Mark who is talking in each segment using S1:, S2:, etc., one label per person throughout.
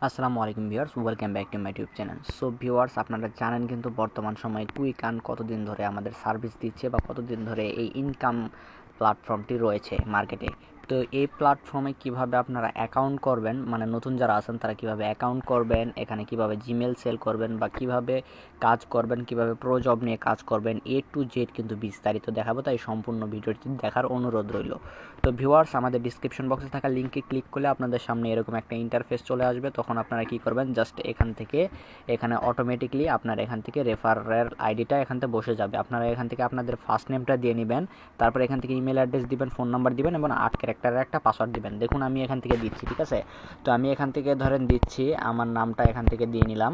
S1: আসসালামু আলাইকুম viewers, welcome back to my YouTube channel. So viewers, আপনারা জানেন কিন্তু বর্তমান সময়ে কুইক আর্ন কতদিন ধরে আমাদের সার্ভিস দিচ্ছে বা কতদিন ধরে এই ইনকাম প্ল্যাটফর্মটি রয়েছে মার্কেটে। তো এই প্ল্যাটফর্মে কিভাবে আপনারা অ্যাকাউন্ট করবেন, মানে নতুন যারা আছেন তারা কিভাবে অ্যাকাউন্ট করবেন, এখানে কিভাবে জিমেল সেল করবেন বা কিভাবে কাজ করবেন, কিভাবে প্রো জব নিয়ে কাজ করবেন, এ টু জেড কিন্তু বিস্তারিত দেখাবো, তাই সম্পূর্ণ ভিডিওটি দেখার অনুরোধ রইল। তো ভিউয়ার্স, আমাদের ডিসক্রিপশন বক্সে থাকা লিঙ্কে ক্লিক করলে আপনাদের সামনে এরকম একটা ইন্টারফেস চলে আসবে। তখন আপনারা কি করবেন, জাস্ট এখান থেকে এখানে অটোমেটিকলি আপনার এখান থেকে রেফারের আইডিটা এখান থেকে বসে যাবে। আপনারা এখান থেকে আপনাদের ফার্স্ট নেমটা দিয়ে নেবেন, তারপর এখান থেকে ইমেল অ্যাড্রেস দিবেন, ফোন নাম্বার দিবেন এবং 8 ক্যারেক্টারের একটা পাসওয়ার্ড দিবেন। দেখুন আমি এখান থেকে দিচ্ছি, ঠিক আছে। তো আমি এখান থেকে ধরেন দিচ্ছি, আমার নামটা এখান থেকে দিয়ে নিলাম।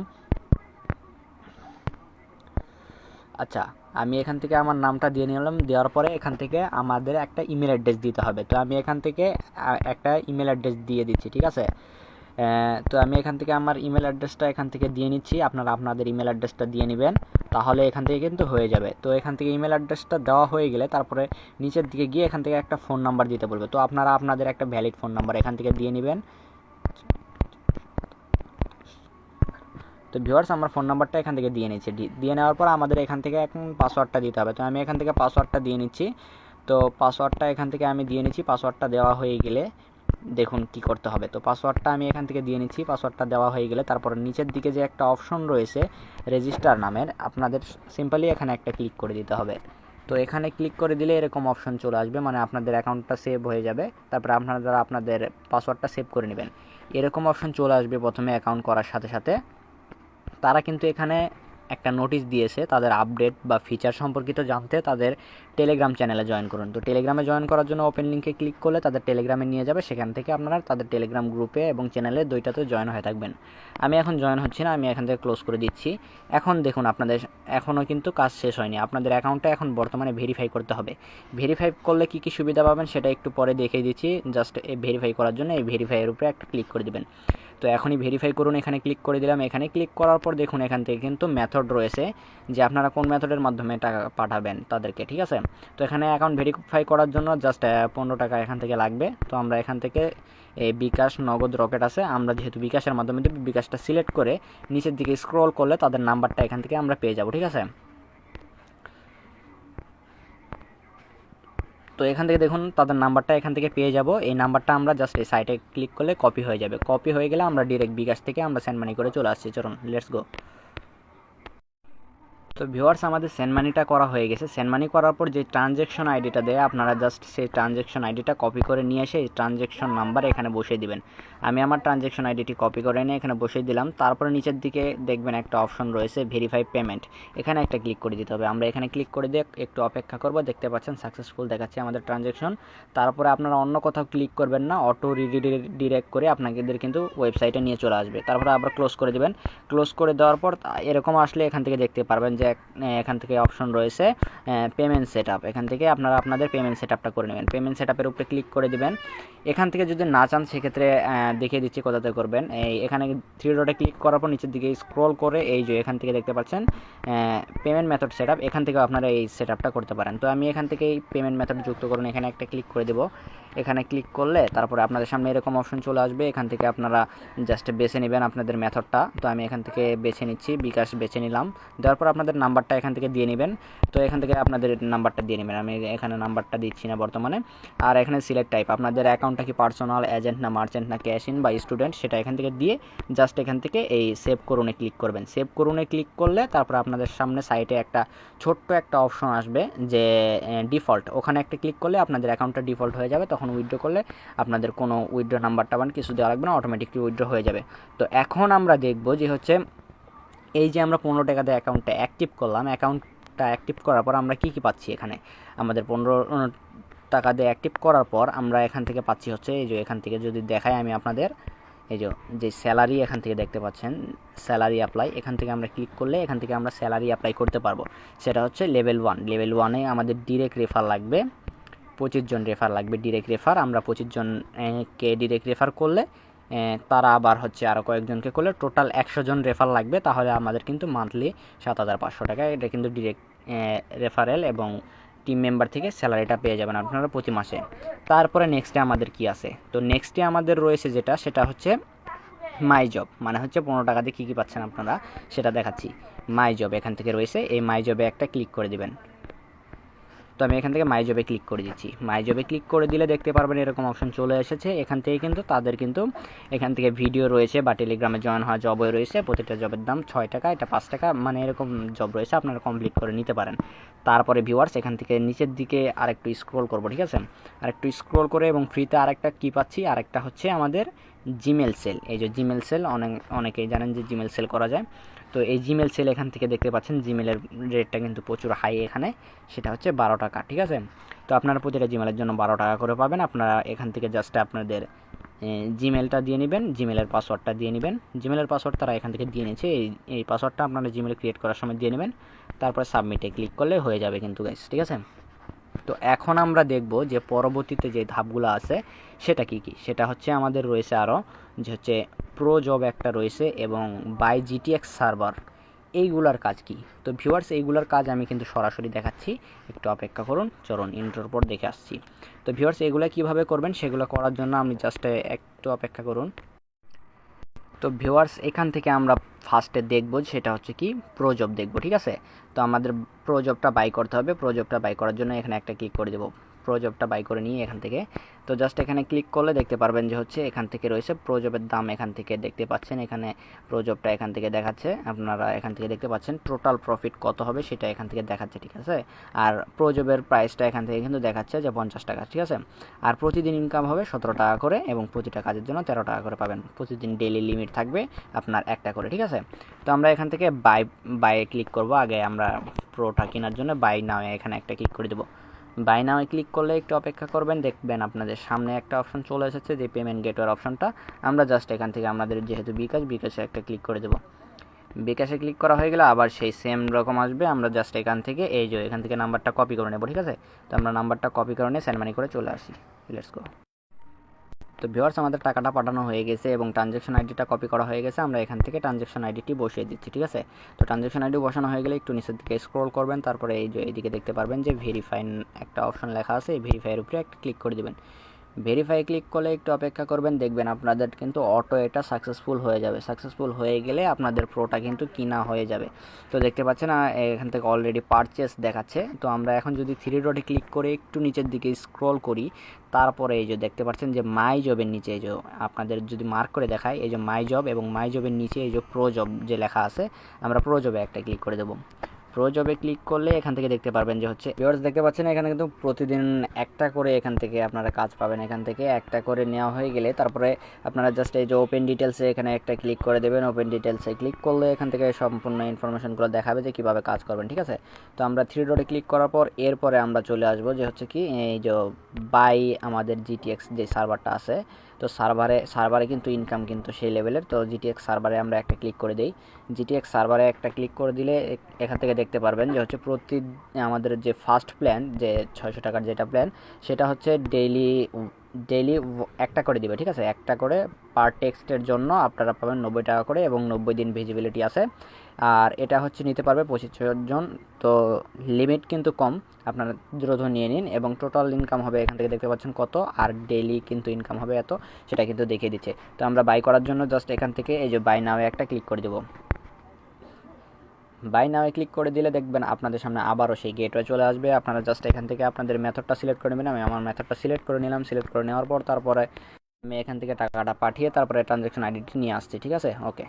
S1: আচ্ছা, আমি এখান থেকে আমার নামটা দিয়ে নিলাম। দেওয়ার পরে এখান থেকে আমাদের একটা ইমেল অ্যাড্রেস দিতে হবে। তো আমি এখান থেকে একটা ইমেল অ্যাড্রেস দিয়ে দিচ্ছি, ঠিক আছে। তো আমি এখান থেকে আমার ইমেল অ্যাড্রেসটা এখান থেকে দিয়ে নিচ্ছি। আপনারা আপনাদের ইমেল অ্যাড্রেসটা দিয়ে নেবেন, তাহলে এখান থেকে কিন্তু হয়ে যাবে। তো এখান থেকে ইমেল অ্যাড্রেসটা দেওয়া হয়ে গেলে তারপরে নিচের দিকে গিয়ে এখান থেকে একটা ফোন নাম্বার দিতে বলবে। তো আপনারা আপনাদের একটা ভ্যালিড ফোন নাম্বার এখান থেকে দিয়ে নেবেন। তো ভিউয়ার্স, আমার ফোন নাম্বারটা এখান থেকে দিয়ে নিচ্ছি। দিয়ে নেওয়ার পর আমাদের এখান থেকে এখন পাসওয়ার্ডটা দিতে হবে। তো আমি এখান থেকে পাসওয়ার্ডটা দিয়ে নিচ্ছি। তো পাসওয়ার্ডটা এখান থেকে আমি দিয়ে নিচ্ছি। পাসওয়ার্ডটা দেওয়া হয়ে গেলে দেখুন কি করতে হবে। তো পাসওয়ার্ডটা আমি এখান থেকে দিয়ে নিচ্ছি। পাসওয়ার্ডটা দেওয়া হয়ে গেলে তারপর নিচের দিকে যে একটা অপশন রয়েছে রেজিস্টার নামের, আপনাদের সিম্পলি এখানে একটা ক্লিক করে দিতে হবে। তো এখানে ক্লিক করে দিলে এরকম অপশন চলে আসবে, মানে আপনাদের অ্যাকাউন্টটা সেভ হয়ে যাবে। তারপরে আপনারা আপনাদের পাসওয়ার্ডটা সেভ করে নেবেন। এরকম অপশন চলে আসবে প্রথমে অ্যাকাউন্ট করার সাথে সাথে। তারা কিন্তু এখানে একটা নোটিশ দিয়েছে, তাদের আপডেট বা ফিচার সম্পর্কিত জানতে তাদের টেলিগ্রাম চ্যানেলে জয়েন করুন। তো টেলিগ্রামে জয়েন করার জন্য ওপেন লিঙ্কে ক্লিক করলে তাদের টেলিগ্রামে নিয়ে যাবে। সেখান থেকে আপনারা তাদের টেলিগ্রাম গ্রুপে এবং চ্যানেলে দুইটাতে জয়েন হয়ে থাকবেন। আমি এখন জয়েন হচ্ছি না, আমি এখান থেকে ক্লোজ করে দিচ্ছি। এখন দেখুন, আপনাদের এখনও কিন্তু কাজ শেষ হয়নি। আপনাদের অ্যাকাউন্টটা এখন বর্তমানে ভেরিফাই করতে হবে। ভেরিফাই করলে কী কী সুবিধা পাবেন সেটা একটু পরে দেখিয়ে দিচ্ছি। জাস্ট এই ভেরিফাই করার জন্য এই ভেরিফাইয়ের উপরে একটা ক্লিক করে দেবেন। তো এখনই ভেরিফাই করুন, এখানে ক্লিক করে দিলাম। এখানে ক্লিক করার পর দেখুন এখান থেকে কিন্তু মেথড রয়েছে যে আপনারা কোন মেথডের মাধ্যমে টাকা পাঠাবেন তাদেরকে, ঠিক আছে। তো এখানে অ্যাকাউন্ট ভেরিফাই করার জন্য জাস্ট 15 টাকা এখান থেকে লাগবে। তো আমরা এখান থেকে এই বিকাশ, নগদ, রকেট আছে, আমরা যেহেতু বিকাশের মাধ্যমে বিকাশটা সিলেক্ট করে নিচের দিকে স্ক্রল করলে তাদের নাম্বারটা এখান থেকে আমরা পেয়ে যাব, ঠিক আছে। তো এখান থেকে দেখুন তাদের নাম্বারটা এখান থেকে পেয়ে যাব। এই নাম্বারটা আমরা জাস্ট এই সাইটে ক্লিক করলে কপি হয়ে যাবে। কপি হয়ে গেলে আমরা ডিরেক্ট বিকাশ থেকে আমরা সেন্ড মানি করে চলে আসছি। চলুন লেটস গো। তো ভিউয়ার্স, আমাদের সেন্ড মানিটা করা হয়ে গেছে। সেন্ড মানি করার পর যে ট্রানজ্যাকশন আইডিটা দেয়, আপনারা জাস্ট সেই ট্রানজ্যাকশন আইডিটা কপি করে নিয়ে এসে এই ট্রানজ্যাকশন নাম্বার এখানে বসিয়ে দিবেন। আমি আমার ট্রানজ্যাকশন আইডিটি কপি করে নিয়ে এখানে বসিয়ে দিলাম। তারপরে নিচের দিকে দেখবেন একটা অপশন রয়েছে ভেরিফাই পেমেন্ট, এখানে একটা ক্লিক করে দিতে হবে। আমরা এখানে ক্লিক করে দিয়ে একটু অপেক্ষা করব। দেখতে পাচ্ছেন সাকসেসফুল দেখাচ্ছে আমাদের ট্রানজ্যাকশন। তারপরে আপনারা অন্য কোথাও ক্লিক করবেন না, অটো রিডিরেক্ট করে আপনাদের কিন্তু ওয়েবসাইটে নিয়ে চলে আসবে। তারপরে আবার ক্লোজ করে দেবেন। ক্লোজ করে দেওয়ার পর এরকম আসলে এখান থেকে দেখতে পারবেন যে এখান থেকে অপশন রয়েছে পেমেন্ট সেটআপ। এখান থেকে আপনারা আপনাদের পেমেন্ট সেটআপটা করে নেবেন। পেমেন্ট সেটআপের উপরে ক্লিক করে দিবেন। এখান থেকে যদি না চান সেক্ষেত্রে দেখিয়ে দিচ্ছি কোথাতে করবেন। এখানে 3 ডটে ক্লিক করার পর নিচের দিকে স্ক্রল করে এই যে এখান থেকে দেখতে পাচ্ছেন পেমেন্ট মেথড সেটআপ, এখান থেকে আপনারা এই সেটআপটা করতে পারেন। তো আমি এখান থেকে এই পেমেন্ট মেথড যুক্ত করুন, এখানে একটা ক্লিক করে দেব। এখানে ক্লিক করলে তারপরে আপনাদের সামনে এরকম অপশন চলে আসবে। এখান থেকে আপনারা জাস্ট বেছে নেবেন আপনাদের মেথডটা। তো আমি এখান থেকে বেছে নিচ্ছি, বিকাশ বেছে নিলাম। দেওয়ার পর আপনাদের নাম্বারটা এখান থেকে দিয়ে নেবেন। তো এখান থেকে আপনাদের নাম্বারটা দিয়ে নেবেন। আমি এখানে নাম্বারটা দিচ্ছি না বর্তমানে। আর এখানে সিলেক্ট টাইপ, আপনাদের অ্যাকাউন্টটা কি পার্সোনাল, এজেন্ট না মার্চেন্ট না ক্যাশ ইন বা স্টুডেন্ট, সেটা এখান থেকে দিয়ে জাস্ট এখান থেকে এই সেভ করুনে ক্লিক করবেন। সেভ করুনে ক্লিক করলে তারপর আপনাদের সামনে সাইটে একটা ছোট্ট একটা অপশন আসবে যে ডিফল্ট, ওখানে একটা ক্লিক করলে আপনাদের অ্যাকাউন্টটা ডিফল্ট হয়ে যাবে। তখন উইথড্র করলে আপনাদের কোনো উইথড্র নাম্বার টাবার কিছু দেওয়া লাগবে না, অটোমেটিকলি উইথড্র হয়ে যাবে। তো এখন আমরা দেখব যে হচ্ছে এই যে আমরা 15 টাকা দিয়ে অ্যাকাউন্টটা অ্যাক্টিভ করলাম, অ্যাকাউন্টটা অ্যাক্টিভ করার পর আমরা কী কী পাচ্ছি এখানে। আমাদের 15 টাকা দিয়ে অ্যাক্টিভ করার পর আমরা এখান থেকে পাচ্ছি হচ্ছে এই যে এখান থেকে যদি দেখাই আমি আপনাদের, এই যে স্যালারি এখান থেকে দেখতে পাচ্ছেন স্যালারি অ্যাপ্লাই, এখান থেকে আমরা ক্লিক করলে এখান থেকে আমরা স্যালারি অ্যাপ্লাই করতে পারবো। সেটা হচ্ছে লেভেল 1। লেভেল 1-এ আমাদের ডিরেক্ট রেফার লাগবে 25 জন রেফার লাগবে, ডিরেক্ট রেফার। আমরা 25 জনকে ডিরেক্ট রেফার করলে তারা আবার হচ্ছে আরও কয়েকজনকে করলে টোটাল 100 জন রেফার লাগবে। তাহলে আমাদের কিন্তু মান্থলি 7,500 টাকা, এটা কিন্তু ডিরেক্ট রেফারেল এবং টিম মেম্বার থেকে স্যালারিটা পেয়ে যাবেন আপনারা প্রতি মাসে। তারপরে নেক্সটে আমাদের কি আছে, তো নেক্সটে আমাদের রয়েছে যেটা, সেটা হচ্ছে মাই জব মানে হচ্ছে 15 টাকাতে কী কী পাচ্ছেন আপনারা সেটা দেখাচ্ছি। মাই জব এখান থেকে রয়েছে, এই মাই জবে একটা ক্লিক করে দিবেন। তো আমি এখান থেকে মাই জবে ক্লিক করে দিচ্ছি। মাই জবে ক্লিক করে দিলে দেখতে পারবেন এরকম অপশন চলে এসেছে। এখান থেকে কিন্তু তাদের কিন্তু এখান থেকে ভিডিও রয়েছে বা টেলিগ্রামে জয়েন হওয়া জবও রয়েছে। প্রতিটা জবের দাম 6 টাকা, এটা 5 টাকা, মানে এরকম জব রয়েছে, আপনারা কমপ্লিট করে নিতে পারেন। তারপরে ভিউয়ার্স এখান থেকে নিচের দিকে আরেকটু স্ক্রল করব, ঠিক আছে? আরেকটু স্ক্রল করে এবং ফ্রিতে আরেকটা কী পাচ্ছি, আরেকটা হচ্ছে আমাদের জিমেল সেল। এই যে জিমেল সেল, অনেকেই জানেন যে জিমেল সেল করা যায়। তো এই জিমেল সেল এখান থেকে দেখতে পাচ্ছেন জিমেলের রেটটা কিন্তু প্রচুর হাই এখানে, সেটা হচ্ছে 12 টাকা, ঠিক আছে? তো আপনারা প্রতিটা জিমেলের জন্য 12 টাকা করে পাবেন। আপনারা এখান থেকে জাস্ট আপনাদের জিমেলটা দিয়ে নেবেন, জিমেলের পাসওয়ার্ডটা দিয়ে নেবেন। জিমেলের পাসওয়ার্ড তারা এখান থেকে দিয়ে নিয়েছে, এই পাসওয়ার্ডটা আপনারা জিমেল ক্রিয়েট করার সময় দিয়ে নেবেন। তারপরে সাবমিটে ক্লিক করলে হয়ে যাবে কিন্তু গাইস, ঠিক আছে? তো এখন আমরা দেখব যে পরবর্তীতে যে ধাপগুলো আছে সেটা কি কি। সেটা হচ্ছে আমাদের রয়েছে আরও যে হচ্ছে প্রো জব একটা রয়েছে এবং বাই জিটিএক্স সার্ভার, এইগুলার কাজ কি। তো ভিউয়ার্স এইগুলার কাজ আমি কিন্তু সরাসরি দেখাচ্ছি, একটু অপেক্ষা করুন, চলুন ইন্ট্রোর পর দেখে আসছি। তো ভিউয়ার্স এগুলো কীভাবে করবেন সেগুলো করার জন্য আমি জাস্ট একটু অপেক্ষা করুন। তো ভিউয়ার্স এখান থেকে আমরা ফার্স্টে দেখব সেটা হচ্ছে কি প্রো জব দেখব, ঠিক আছে? তো আমাদের প্রো জবটা বাই করতে হবে। প্রো জবটা বাই করার জন্য এখানে একটা ক্লিক করে দেবো। প্রো জবটা বাই করে নিয়ে এখান থেকে তো জাস্ট এখানে ক্লিক করলে দেখতে পারবেন যে হচ্ছে এখান থেকে রয়েছে প্রো জবের দাম, এখান থেকে দেখতে পাচ্ছেন এখানে প্রো জবটা এখান থেকে দেখাচ্ছে। আপনারা এখান থেকে দেখতে পাচ্ছেন টোটাল প্রফিট কত হবে সেটা এখান থেকে দেখাচ্ছে, ঠিক আছে? আর প্রো জবের প্রাইসটা এখান থেকে কিন্তু দেখাচ্ছে যে 50 টাকা, ঠিক আছে? আর প্রতিদিন ইনকাম হবে 17 টাকা করে এবং প্রতিটা কাজের জন্য 13 টাকা করে পাবেন। প্রতিদিন ডেইলি লিমিট থাকবে আপনার একটা করে, ঠিক আছে? তো আমরা এখান থেকে বাইয়ে ক্লিক করব। আগে আমরা প্রোটা কেনার জন্য বাই নাও এখানে একটা ক্লিক করে দেবো। বাই নাও ক্লিক করলে একটু অপেক্ষা করবেন, দেখবেন আপনাদের সামনে একটা অপশন চলে এসেছে যে পেমেন্ট গেটওয়ের অপশনটা। আমরা জাস্ট এখান থেকে আমাদের যেহেতু বিকাশে একটা ক্লিক করে দেবো। বিকাশে ক্লিক করা হয়ে গেলে আবার সেই সেম রকম আসবে। আমরা জাস্ট এখান থেকে এই যে এখান থেকে নাম্বারটা কপি করে নেব, ঠিক আছে? তো আমরা নাম্বারটা কপি করে নিয়ে সেন্ড মানি করে চলে আসি। Let's go. তো ভিউয়ার্স আমাদের টাকাটা পাঠানো হয়ে গেছে এবং ট্রানজ্যাকশন আইডিটা কপি করা হয়ে গেছে। আমরা এখান থেকে ট্রানজ্যাকশন আইডিটি বসিয়ে দিচ্ছি, ঠিক আছে? তো ট্রানজ্যাকশন আইডি বসানো হয়ে গেলে একটু নিচের দিকে স্ক্রল করবেন, তারপরে এই যে এইদিকে দেখতে পারবেন যে ভেরিফাই একটা অপশন লেখা আছে, এই ভেরিফাইয়ের উপরে একটা ক্লিক করে দেবেন। ভেরিফাই ক্লিক করলে একটু অপেক্ষা করবেন, দেখবেন আপনাদের কিন্তু অটো এটা সাকসেসফুল হয়ে যাবে। সাকসেসফুল হয়ে গেলে আপনাদের প্রোটা কিন্তু কিনা হয়ে যাবে। তো দেখতে পাচ্ছেন এখান থেকে অলরেডি পারচেস দেখাচ্ছে। তো আমরা এখন যদি থ্রি ডটে ক্লিক করে একটু নিচের দিকে স্ক্রল করি, তারপরে এই যে দেখতে পাচ্ছেন যে মাই জবের নিচে এই যে আপনাদের যদি মার্ক করে দেখায় এই যে মাই জব এবং মাই জবের নিচে এই যে প্রো জব যে লেখা আছে, আমরা প্রো জবে একটা ক্লিক করে দেবো। প্রো জবে ক্লিক করলে এখান থেকে দেখতে পারবেন যে হচ্ছে ভিউয়ার্স দেখতে পাচ্ছেন এখানে কিন্তু প্রতিদিন একটা করে এখান থেকে আপনারা কাজ পাবেন। এখান থেকে একটা করে নেওয়া হয়ে গেলে তারপরে আপনারা জাস্ট এই যে ওপেন ডিটেলসে এখানে একটা ক্লিক করে দেবেন। ওপেন ডিটেলসে ক্লিক করলে এখান থেকে সম্পূর্ণ ইনফরমেশনগুলো দেখাবে যে কীভাবে কাজ করবেন, ঠিক আছে? তো আমরা থ্রি ডটে ক্লিক করার পর এরপরে আমরা চলে আসবো যে হচ্ছে কি এই যে বাই আমাদের জিটিএক্স যে সার্ভারটা আছে, তো সার্ভারে কিন্তু ইনকাম কিন্তু সেই লেভেলের। তো জিটিএক্স সার্ভারে আমরা একটা ক্লিক করে দিই। জিটিএক্স সার্ভারে একটা ক্লিক করে দিলে এখান থেকে দেখতে পারবেন যে হচ্ছে আমাদের যে ফার্স্ট প্ল্যান যে 600 টাকার যেটা প্ল্যান, সেটা হচ্ছে ডেইলি একটা করে দিবে, ঠিক আছে? একটা করে পার টেক্সটের জন্য আপনারা পাবেন 90 টাকা করে এবং 90 দিন ভিজিবিলিটি আছে। আর এটা হচ্ছে নিতে পারবে 25 জন। তো লিমিট কিন্তু কম, আপনারা দ্রুত নিয়ে নিন এবং টোটাল ইনকাম হবে এখান থেকে দেখতে পাচ্ছেন কত, আর ডেইলি কিন্তু ইনকাম হবে এত, সেটা কিন্তু দেখিয়ে দিচ্ছে। তো আমরা বাই করার জন্য জাস্ট এখান থেকে এই যে বাই নাও একটা ক্লিক করে দেবো। বাই নাও ক্লিক করে দিলে দেখবেন আপনাদের সামনে আবারও সেই গেটওয়ে চলে আসবে। আপনারা জাস্ট এখান থেকে আপনাদের মেথডটা সিলেক্ট করে নেবেন। আমি আমার মেথডটা সিলেক্ট করে নিলাম। সিলেক্ট করে নেওয়ার পর তারপরে আমি এখান থেকে টাকাটা পাঠিয়ে তারপরে ট্রানজ্যাকশন আইডিটি নিয়ে আসছি, ঠিক আছে? ওকে।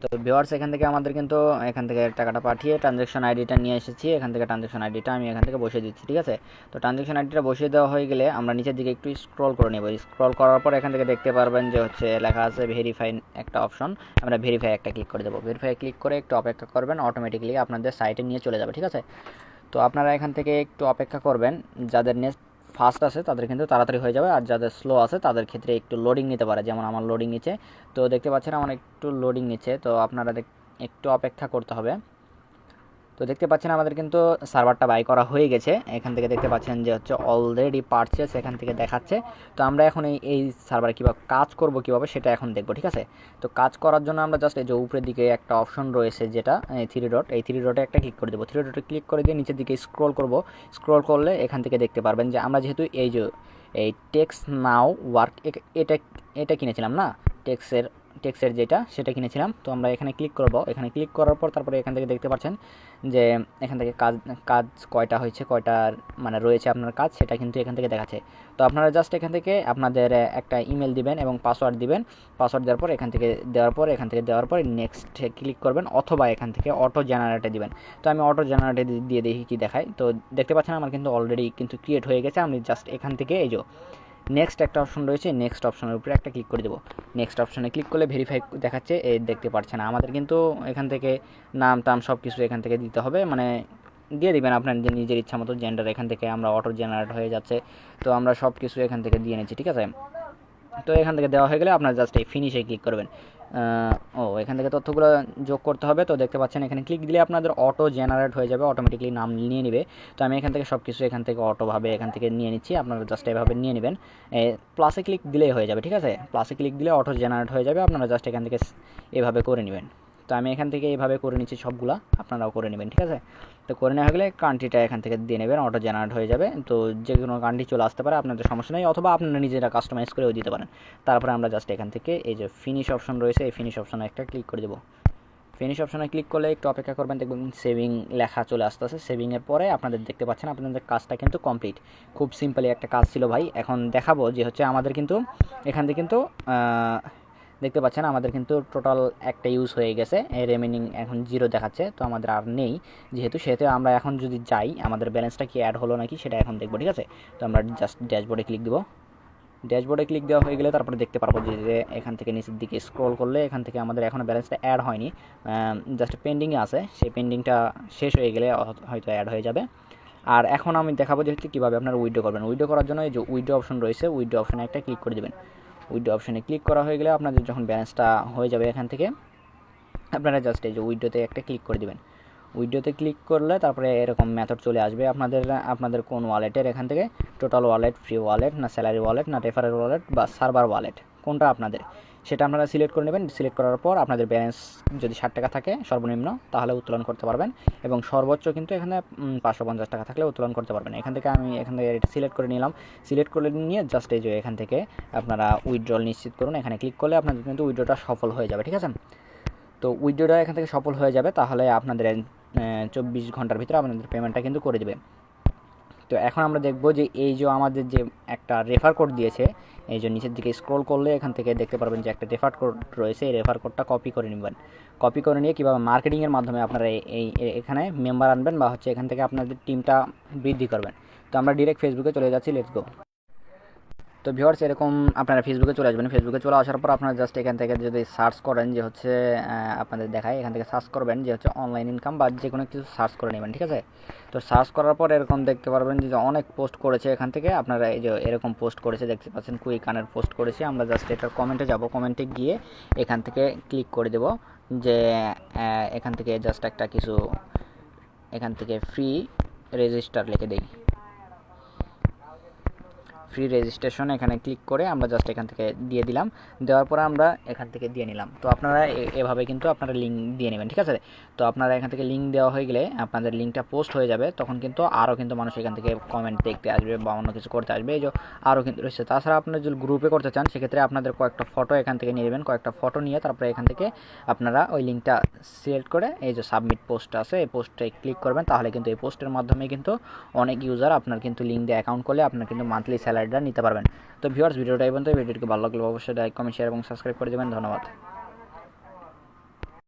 S1: তো ভিউয়ার্স এখান থেকে আমাদের কিন্তু এখান থেকে টাকাটা পাঠিয়ে ট্রানজ্যাকশন আইডিটা নিয়ে এসেছি। এখান থেকে ট্রানজ্যাকশন আইডিটা আমি এখান থেকে বসিয়ে দিচ্ছি, ঠিক আছে? তো ট্রানজ্যাকশন আইডিটা বসিয়ে দেওয়া হয়ে গেলে আমরা নিচের দিকে একটু স্ক্রল করে নেব। স্ক্রল করার পর এখান থেকে দেখতে পারবেন যে হচ্ছে লেখা আছে ভেরিফাই একটা অপশন, আমরা ভেরিফাই একটা ক্লিক করে দেবো। ভেরিফাই ক্লিক করে একটু অপেক্ষা করবেন, অটোমেটিক্যালি আপনাদের সাইটে নিয়ে চলে যাবে, ঠিক আছে? তো আপনারা এখান থেকে একটু অপেক্ষা করবেন। যাদের নেট ফাস্ট আছে তাদের কিন্তু তাড়াতাড়ি হয়ে যাবে, আর যাদের স্লো আছে তাদের ক্ষেত্রে একটু লোডিং নিতে পারে, যেমন আমার লোডিং নিচ্ছে। তো দেখতে পাচ্ছেন আমার একটু লোডিং নিচ্ছে, তো আপনারা একটু অপেক্ষা করতে হবে। তো দেখতে পাচ্ছেন আমাদের কিন্তু সার্ভারটা বাই করা হয়ে গেছে। এখান থেকে দেখতে পাচ্ছেন যে হচ্ছে অলরেডি পারচেস এখান থেকে দেখাচ্ছে। তো আমরা এখন এই সার্ভারে কীভাবে কাজ করব কীভাবে সেটা এখন দেখব, ঠিক আছে? তো কাজ করার জন্য আমরা জাস্ট এই যে উপরের দিকে একটা অপশন রয়েছে যেটা থ্রি ডট, এই থ্রি ডটে একটা ক্লিক করে দেবো। থ্রি ডটে ক্লিক করে দিয়ে নিচের দিকে স্ক্রল করব। স্ক্রল করলে এখান থেকে দেখতে পারবেন যে আমরা যেহেতু এই যে এই টেক্স নাও ওয়ার্ক এটা কিনেছিলাম না, টেক্সের যেটা সেটা কিনেছিলাম। তো আমরা এখানে ক্লিক করব, এখানে ক্লিক করার পর তারপরে এখান থেকে দেখতে পাচ্ছেন যে এখান থেকে কাজ কয়টা হয়েছে, কয়টার মানে রয়েছে আপনার কাজ, সেটা কিন্তু এখান থেকে দেখাচ্ছে। তো আপনারা জাস্ট এখান থেকে আপনাদের একটা ইমেল দিবেন এবং পাসওয়ার্ড দিবেন। পাসওয়ার্ড দেওয়ার পর এখান থেকে দেওয়ার পর নেক্সট ক্লিক করবেন, অথবা এখান থেকে অটো জেনারেটে দিবেন। তো আমি অটো জেনারেটে দিয়ে দেখি কি দেখায়। তো দেখতে পাচ্ছেন আমার কিন্তু অলরেডি কিন্তু ক্রিয়েট হয়ে গেছে। আমি জাস্ট এখান থেকে এই যে নেক্সট একটা অপশন রয়েছে, নেক্সট অপশনের উপরে একটা ক্লিক করে দেবো। নেক্সট অপশনে ক্লিক করলে ভেরিফাই দেখাচ্ছে, এই দেখতে পাচ্ছেন আমাদের কিন্তু এখান থেকে নাম টাম সব কিছু এখান থেকে দিতে হবে, মানে দিয়ে দিবেন আপনার নিজের ইচ্ছা মতো জেন্ডার। এখান থেকে আমরা অটো জেনারেট হয়ে যাচ্ছে। তো আমরা সব কিছু এখান থেকে দিয়ে নিচ্ছি, ঠিক আছে। তো এখান থেকে দেওয়া হয়ে গেলে আপনার জাস্ট এই ফিনিশে ক্লিক করবেন। এখান থেকে তথ্যগুলো যোগ করতে হবে। তো দেখতে পাচ্ছেন এখানে ক্লিক দিলে আপনাদের অটো জেনারেট হয়ে যাবে, অটোমেটিকলি নাম নিয়ে নেবে। তো আমি এখান থেকে সব কিছু এখান থেকে অটোভাবে এখান থেকে নিয়ে নিচ্ছি, আপনারা জাস্ট এভাবে নিয়ে নেবেন। প্লাসে ক্লিক দিলেই হয়ে যাবে, ঠিক আছে। প্লাসে ক্লিক দিলে অটো জেনারেট হয়ে যাবে, আপনারা জাস্ট এখান থেকে এভাবে করে নেবেন। তো আমি এখান থেকে এইভাবে করে নিচ্ছি সবগুলা, আপনারাও করে নেবেন, ঠিক আছে। তো করে নেওয়া গেলে কান্ট্রিটা এখান থেকে দিয়ে নেবেন, অটো জেনারেট হয়ে যাবে। তো যে কোনো কান্ট্রি চলে আসতে পারে, আপনাদের সমস্যা নেই, অথবা আপনারা নিজেরা কাস্টমাইজ করেও দিতে পারেন। তারপরে আমরা জাস্ট এখান থেকে এই যে ফিনিশ অপশন রয়েছে, এই ফিনিশ অপশনে একটা ক্লিক করে দেবো। ফিনিশ অপশনে ক্লিক করলে একটু অপেক্ষা করবেন, দেখবেন সেভিং লেখা চলে আসতেছে। সেভিংয়ের পরে আপনাদের দেখতে পাচ্ছেন আপনাদের কাজটা কিন্তু কমপ্লিট। খুব সিম্পলি একটা কাজ ছিল ভাই। এখন দেখাবো যে হচ্ছে আমাদের কিন্তু এখান থেকে কিন্তু দেখতে পাচ্ছেন আমাদের কিন্তু টোটাল একটা ইউজ হয়ে গেছে, রিমেনিং এখন 0 দেখাচ্ছে। তো আমাদের আর নেই সেহেতু আমরা এখন যদি যাই, আমাদের ব্যালেন্সটা কি অ্যাড হলো নাকি সেটা এখন দেখবো, ঠিক আছে। তো আমরা জাস্ট ড্যাশবোর্ডে ক্লিক দেবো। ড্যাশবোর্ডে ক্লিক দেওয়া হয়ে গেলে তারপরে দেখতে পারবো যে এখান থেকে নিচের দিকে স্ক্রল করলে এখান থেকে আমাদের এখনও ব্যালেন্সটা অ্যাড হয়নি, জাস্ট পেন্ডিংয়ে আছে। সেই পেন্ডিংটা শেষ হয়ে গেলে হয়তো অ্যাড হয়ে যাবে। আর এখন আমি দেখাবো যে হচ্ছে কীভাবে আপনারা উইথড্র করবেন। উইথড্র করার জন্য এই যে উইথড্র অপশন রয়েছে, উইথড্র অপশনে একটা ক্লিক করে দেবেন। উইথড্র অপশনে ক্লিক করা হয়ে গেলে আপনাদের যখন ব্যালেন্সটা হয়ে যাবে এখান থেকে আপনারা জাস্ট এই যে উইথড্রতে একটা ক্লিক করে দেবেন। উইথড্রতে ক্লিক করলে তারপরে এরকম মেথড চলে আসবে আপনাদের কোন ওয়ালেটের, এখান থেকে টোটাল ওয়ালেট, ফ্রি ওয়ালেট, না স্যালারি ওয়ালেট, না রেফারেল ওয়ালেট, বা সার্ভার ওয়ালেট, কোনটা আপনাদের সেটা আপনারা সিলেক্ট করে নেবেন। সিলেক্ট করার পর আপনাদের ব্যালেন্স যদি 60 টাকা থাকে সর্বনিম্ন, তাহলে উত্তোলন করতে পারবেন, এবং সর্বোচ্চ কিন্তু এখানে 550 টাকা থাকলে উত্তোলন করতে পারবেন। এখান থেকে আমি এটা সিলেক্ট করে নিলাম। সিলেক্ট করে নিয়ে জাস্ট এই যে এখান থেকে আপনারা উইথড্রল নিশ্চিত করুন, এখানে ক্লিক করলে আপনাদের কিন্তু উইথড্রটা সফল হয়ে যাবে, ঠিক আছে। তো উইথড্রটা এখান থেকে সফল হয়ে যাবে, তাহলে আপনাদের 24 ঘন্টার ভিতরে আপনাদের পেমেন্টটা কিন্তু করে দেবে। তো এখন আমরা দেখব যে এই যে আমাদের যে একটা রেফার কোড দিয়েছে, এই যে নিচের দিকে স্ক্রল করলে এখান থেকে দেখতে পারবেন যে একটা রেফার কোড রয়েছে। এই রেফার কোডটা কপি করে নেবেন। কপি করে নিয়ে কীভাবে মার্কেটিংয়ের মাধ্যমে আপনারা এখানে মেম্বার আনবেন, বা হচ্ছে এখান থেকে আপনাদের টিমটা বৃদ্ধি করবেন। তো আমরা ডিরেক্ট ফেসবুকে চলে যাচ্ছি, লেটস গো। তো ভিউয়ার্স, এরকম আপনারা ফেসবুকে চলে আসবেন। ফেসবুকে চলে আসার পর আপনারা জাস্ট এখান থেকে যদি সার্চ করেন যে হচ্ছে আপনাদের দেখায়, এখান থেকে সার্চ করবেন যে হচ্ছে অনলাইন ইনকাম, বা যে কোনো কিছু সার্চ করে নেবেন, ঠিক আছে। তো সার্চ করার পর এরকম দেখতে পারবেন যে অনেক পোস্ট করেছে এখান থেকে। আপনারা এই যে এরকম পোস্ট করেছে দেখতে পাচ্ছেন, কুইক আর্নের পোস্ট করেছে। আমরা জাস্ট এটার কমেন্টে যাব, কমেন্টে গিয়ে এখান থেকে ক্লিক করে দেব যে এখান থেকে জাস্ট একটা কিছু এখান থেকে ফ্রি রেজিস্টার লিখে দেই। ফ্রি রেজিস্ট্রেশন এখানে ক্লিক করে আমরা জাস্ট এখান থেকে দিয়ে দিলাম। দেওয়ার পরে আমরা এখান থেকে দিয়ে নিলাম। তো আপনারা এভাবে কিন্তু আপনারা লিঙ্ক দিয়ে নেবেন, ঠিক আছে। তো আপনারা এখান থেকে লিঙ্ক দেওয়া হয়ে গেলে আপনাদের লিঙ্কটা পোস্ট হয়ে যাবে, তখন কিন্তু আরও কিন্তু মানুষ এখান থেকে কমেন্ট দেখতে আসবে বা অন্য কিছু করতে আসবে, এই যে আরও কিন্তু রয়েছে। তাছাড়া আপনারা যদি গ্রুপে করতে চান, সেক্ষেত্রে আপনাদের কয়েকটা ফটো এখান থেকে নিয়ে নেবেন। কয়েকটা ফটো নিয়ে তারপরে এখান থেকে আপনারা ওই লিঙ্কটা সিলেক্ট করে এই যে সাবমিট পোস্ট আছে, এই পোস্টে ক্লিক করবেন। তাহলে কিন্তু এই পোস্টের মাধ্যমে কিন্তু অনেক ইউজার আপনার কিন্তু লিঙ্ক দিয়ে অ্যাকাউন্ট করলে আপনার কিন্তু মান্থলি স্যালারিটা নিতে পারবেন। তো ভিউয়ার্স, ভিডিওটা এই পর্যন্ত। ভিডিওটিকে ভালো লাগলে অবশ্যই লাইক, কমেন্ট, শেয়ার এবং সাবস্ক্রাইব করে দেবেন। ধন্যবাদ।